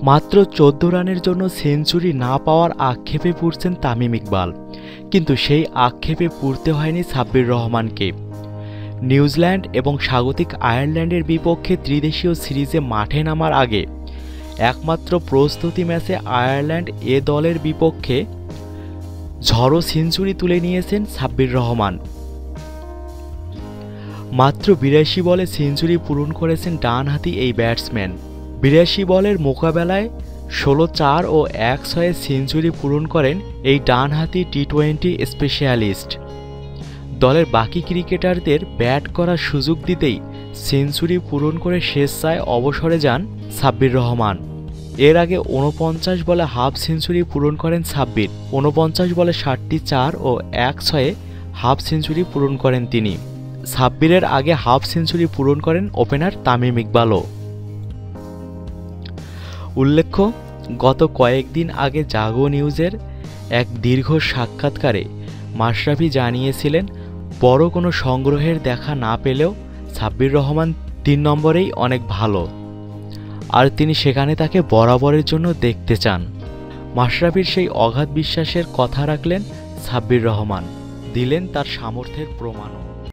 মাত্র 14 রানের জন্য সেঞ্চুরি না পাওয়ার আক্ষেপে পড়ছেন তামিম ইকবাল, কিন্তু সেই আক্ষেপে পড়তে হয়নি সাব্বির রহমানকে। নিউজিল্যান্ড এবং স্বাগতিক আয়ারল্যান্ডের বিপক্ষে ত্রিদেশীয় সিরিজে মাঠে নামার আগে একমাত্র প্রস্তুতি ম্যাচে আয়ারল্যান্ড এ দলের বিপক্ষে ঝড়ো সেঞ্চুরি তুলে নিয়েছেন সাব্বির রহমান। মাত্র 82 বলে সেঞ্চুরি পূরণ করেছেন ডানহাতি এই ব্যাটসম্যান। 82 বলের মোকাবেলায় 16-4 ও 1-6 সেঞ্চুরি পূরণ করেন এই ডানহাতি টি-20 স্পেশালিস্ট। দলের বাকি ক্রিকেটারদের ব্যাট করার সুযোগ দিতেই সেঞ্চুরি পূরণ করে স্বেচ্ছায় অবসরে যান সাব্বির রহমান। এর আগে 49 বলে হাফ সেঞ্চুরি পূরণ করেন সাব্বির। 49 বলে 7টি 4 ও 1-6 হাফ সেঞ্চুরি পূরণ করেন তিনি। সাব্বিরের আগে হাফ সেঞ্চুরি পূরণ করেন ওপেনার তামিম ইকবালও। উল্লেখ্য, গত কয়েকদিন আগে জাগো নিউজের এক দীর্ঘ সাক্ষাৎকারে মাশরাফি জানিয়েছিলেন বড় কোনো সংগ্রহের দেখা না পেলেও সাব্বির রহমান 3 নম্বরেই অনেক ভালো, আর তিনি সেখানে তাকে বরাবরের জন্য দেখতে চান। মাশরাফির সেই অগাধ বিশ্বাসের কথা রাখলেন সাব্বির রহমান, দিলেন তার সামর্থ্যের প্রমাণও।